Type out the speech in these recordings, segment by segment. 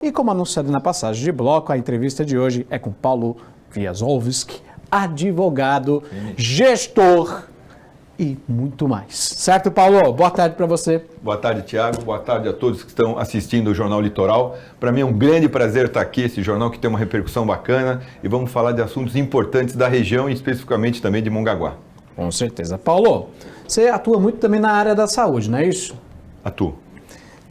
E como anunciado na passagem de bloco, a entrevista de hoje é com Paulo Wiazowski, advogado, gestor e muito mais. Certo, Paulo? Boa tarde para você. Boa tarde, Tiago. Boa tarde a todos que estão assistindo o Jornal Litoral. Para mim é um grande prazer estar aqui, esse jornal que tem uma repercussão bacana, e vamos falar de assuntos importantes da região e especificamente também de Mongaguá. Com certeza. Paulo, você atua muito também na área da saúde, não é isso? Atuo.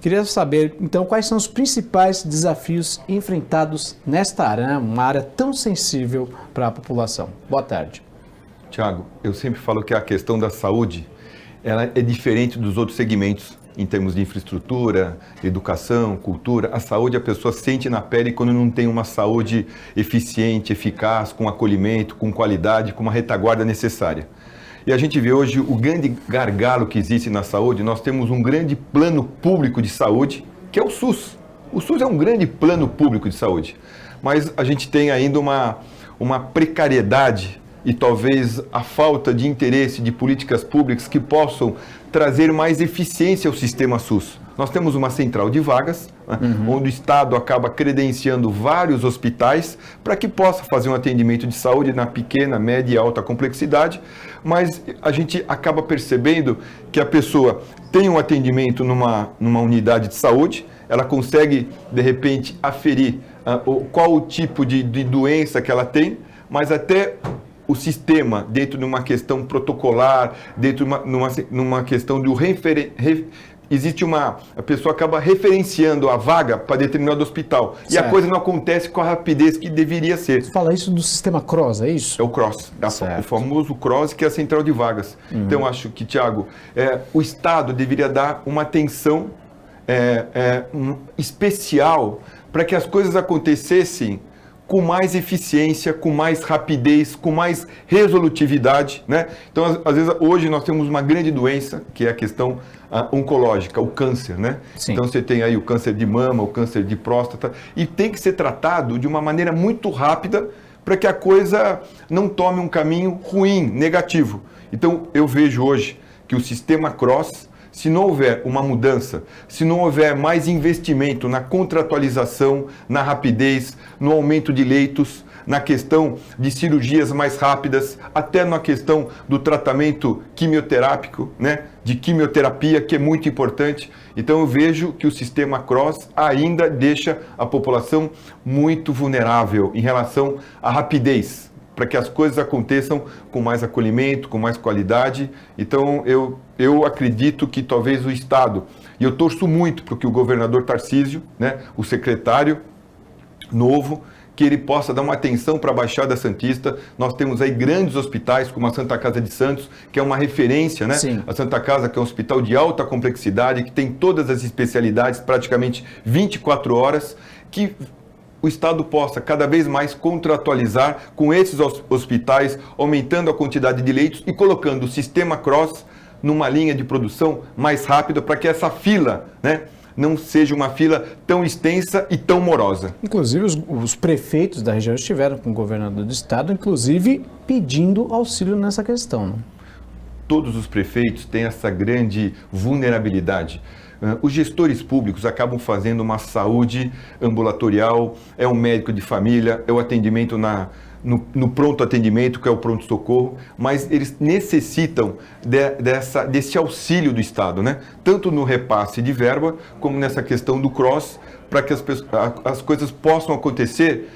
Queria saber, então, quais são os principais desafios enfrentados nesta área, né? Uma área tão sensível para a população. Boa tarde. Tiago, eu sempre falo que a questão da saúde ela é diferente dos outros segmentos em termos de infraestrutura, educação, cultura. A saúde a pessoa sente na pele quando não tem uma saúde eficiente, eficaz, com acolhimento, com qualidade, com uma retaguarda necessária. E a gente vê hoje o grande gargalo que existe na saúde. Nós temos um grande plano público de saúde, que é o SUS. O SUS é um grande plano público de saúde, mas a gente tem ainda uma precariedade e talvez a falta de interesse de políticas públicas que possam trazer mais eficiência ao sistema SUS. Nós temos uma central de vagas, onde o Estado acaba credenciando vários hospitais para que possa fazer um atendimento de saúde na pequena, média e alta complexidade, mas a gente acaba percebendo que a pessoa tem um atendimento numa unidade de saúde, ela consegue, de repente, aferir qual o tipo de doença que ela tem, mas até o sistema, dentro de uma questão protocolar, dentro de numa questão do a pessoa acaba referenciando a vaga para determinado hospital. Certo. E a coisa não acontece com a rapidez que deveria ser. Você fala isso do sistema CROSS, é isso? É o CROSS, o famoso CROSS, que é a central de vagas. Então, acho que, Tiago, o Estado deveria dar uma atenção especial para que as coisas acontecessem com mais eficiência, com mais rapidez, com mais resolutividade, né? Então, às vezes, hoje nós temos uma grande doença, que é a questão oncológica, o câncer, né? Sim. Então, você tem aí o câncer de mama, o câncer de próstata, e tem que ser tratado de uma maneira muito rápida para que a coisa não tome um caminho ruim, negativo. Então, eu vejo hoje que o sistema CROSS, se não houver uma mudança, se não houver mais investimento na contratualização, na rapidez, no aumento de leitos, na questão de cirurgias mais rápidas, até na questão do tratamento quimioterápico, né, de quimioterapia, que é muito importante. Então eu vejo que o sistema CROSS ainda deixa a população muito vulnerável em relação à rapidez, para que as coisas aconteçam com mais acolhimento, com mais qualidade. Então, eu acredito que talvez o Estado, e eu torço muito para que o governador Tarcísio, né, o secretário novo, que ele possa dar uma atenção para a Baixada Santista. Nós temos aí grandes hospitais, como a Santa Casa de Santos, que é uma referência, né? Sim. A Santa Casa, que é um hospital de alta complexidade, que tem todas as especialidades, praticamente 24 horas, que o Estado possa cada vez mais contratualizar com esses hospitais, aumentando a quantidade de leitos e colocando o sistema CROSS numa linha de produção mais rápida para que essa fila, né, não seja uma fila tão extensa e tão morosa. Inclusive, os prefeitos da região estiveram com o governador do estado, inclusive pedindo auxílio nessa questão, né? Todos os prefeitos têm essa grande vulnerabilidade. Os gestores públicos acabam fazendo uma saúde ambulatorial, é um médico de família, é o atendimento no pronto atendimento, que é o pronto-socorro, mas eles necessitam desse auxílio do Estado, né? Tanto no repasse de verba, como nessa questão do CROSS, para que as coisas possam acontecer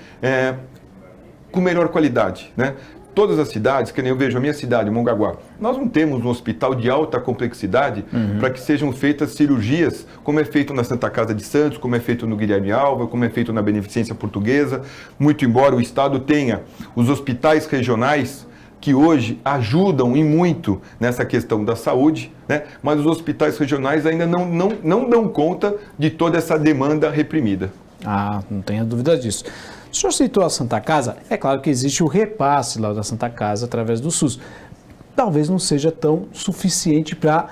com melhor qualidade, né? Todas as cidades, que nem eu vejo a minha cidade, Mongaguá, nós não temos um hospital de alta complexidade para que sejam feitas cirurgias, como é feito na Santa Casa de Santos, como é feito no Guilherme Alva, como é feito na Beneficência Portuguesa, muito embora o Estado tenha os hospitais regionais, que hoje ajudam e muito nessa questão da saúde, né? Mas os hospitais regionais ainda não dão conta de toda essa demanda reprimida. Ah, não tenha dúvida disso. O senhor citou a Santa Casa, é claro que existe o repasse lá da Santa Casa através do SUS. Talvez não seja tão suficiente para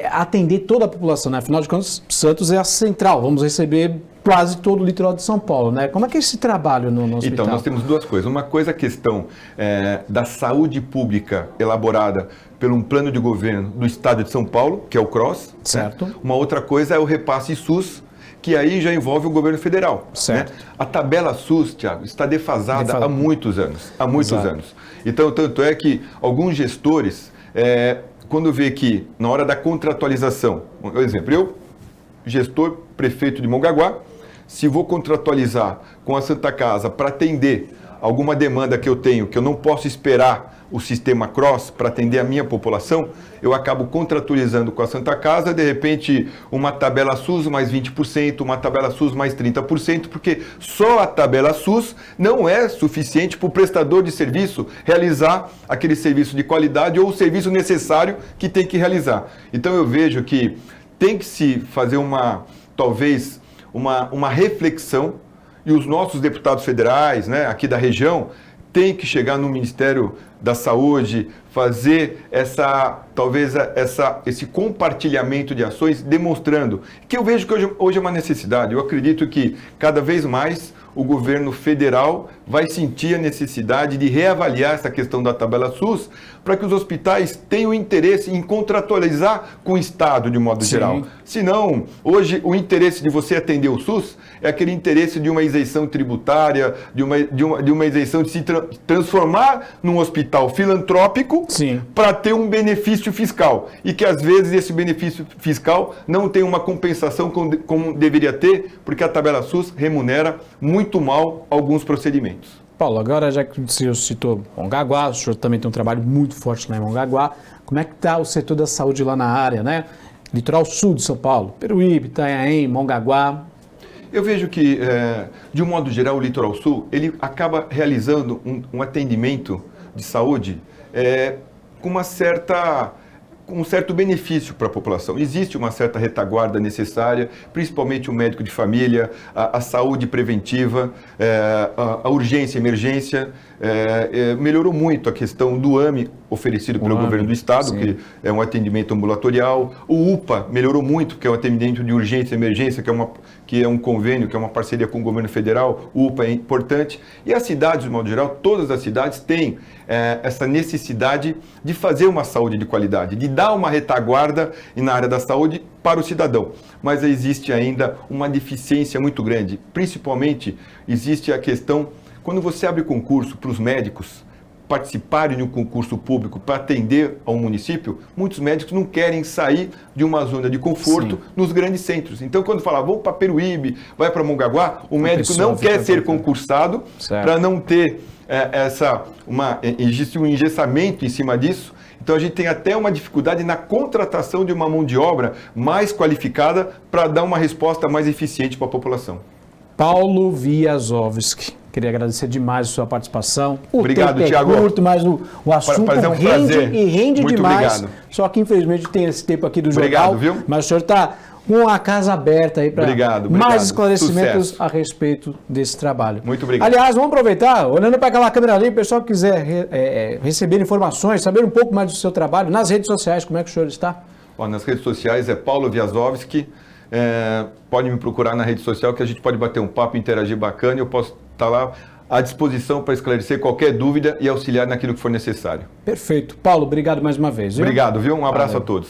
atender toda a população, né? Afinal de contas, Santos é a central, vamos receber quase todo o litoral de São Paulo, né? Como é que é esse trabalho no hospital? Então, nós temos duas coisas. Uma coisa é a questão da saúde pública elaborada pelo um plano de governo do Estado de São Paulo, que é o CROSS. Certo. Né? Uma outra coisa é o repasse SUS, que aí já envolve o governo federal. Certo. Né? A tabela SUS, Tiago, está defasada há muitos anos. Há muitos Exato. anos. Então, tanto é que alguns gestores, quando vê que na hora da contratualização, por exemplo, eu, gestor, prefeito de Mongaguá, se vou contratualizar com a Santa Casa para atender alguma demanda que eu tenho, que eu não posso esperar o sistema Cross para atender a minha população, eu acabo contratualizando com a Santa Casa, de repente uma tabela SUS mais 20%, uma tabela SUS mais 30%, porque só a tabela SUS não é suficiente para o prestador de serviço realizar aquele serviço de qualidade ou o serviço necessário que tem que realizar. Então eu vejo que tem que se fazer talvez uma reflexão, e os nossos deputados federais, né, aqui da região, têm que chegar no Ministério da Saúde, fazer esse compartilhamento de ações, demonstrando que eu vejo que hoje é uma necessidade. Eu acredito que cada vez mais o governo federal vai sentir a necessidade de reavaliar essa questão da tabela SUS para que os hospitais tenham interesse em contratualizar com o Estado de modo geral. Senão, hoje, o interesse de você atender o SUS é aquele interesse de uma isenção tributária, de uma isenção de se transformar num hospital filantrópico para ter um benefício fiscal. E que, às vezes, esse benefício fiscal não tem uma compensação como deveria ter, porque a tabela SUS remunera muito mal alguns procedimentos. Paulo, agora já que o senhor citou Mongaguá, o senhor também tem um trabalho muito forte lá em Mongaguá, como é que está o setor da saúde lá na área, né? Litoral sul de São Paulo, Peruíbe, Itanhaém, Mongaguá. Eu vejo que, de um modo geral, o Litoral Sul, ele acaba realizando um atendimento de saúde com um certo benefício para a população. Existe uma certa retaguarda necessária, principalmente o médico de família, a saúde preventiva, a urgência e emergência. Melhorou muito a questão do AME oferecido pelo governo do Estado, que é um atendimento ambulatorial. O UPA melhorou muito, que é um atendimento de urgência e emergência, que é um convênio, que é uma parceria com o governo federal. O UPA é importante. E as cidades, de modo geral, todas as cidades têm essa necessidade de fazer uma saúde de qualidade, de dar uma retaguarda na área da saúde para o cidadão. Mas existe ainda uma deficiência muito grande. Principalmente, existe a questão, quando você abre concurso para os médicos participarem de um concurso público para atender ao município, muitos médicos não querem sair de uma zona de conforto nos grandes centros. Então, quando fala, vamos para Peruíbe, vai para Mongaguá, o médico não quer ser concursado para não ter existe um engessamento em cima disso. Então, a gente tem até uma dificuldade na contratação de uma mão de obra mais qualificada para dar uma resposta mais eficiente para a população. Paulo Wiazowski, queria agradecer demais a sua participação. Obrigado, Tiago. Curto, mas o assunto rende demais. Obrigado. Só que, infelizmente, tem esse tempo aqui do jornal. Viu? Mas o senhor está com a casa aberta aí para mais esclarecimentos a respeito desse trabalho. Muito obrigado. Aliás, vamos aproveitar, olhando para aquela câmera ali, o pessoal que quiser receber informações, saber um pouco mais do seu trabalho, nas redes sociais, como é que o senhor está? Nas redes sociais é Paulo Wiazowski. Pode me procurar na rede social que a gente pode bater um papo, interagir bacana, e eu posso estar lá à disposição para esclarecer qualquer dúvida e auxiliar naquilo que for necessário. Perfeito. Paulo, obrigado mais uma vez. Viu? Obrigado, viu? Um abraço a todos.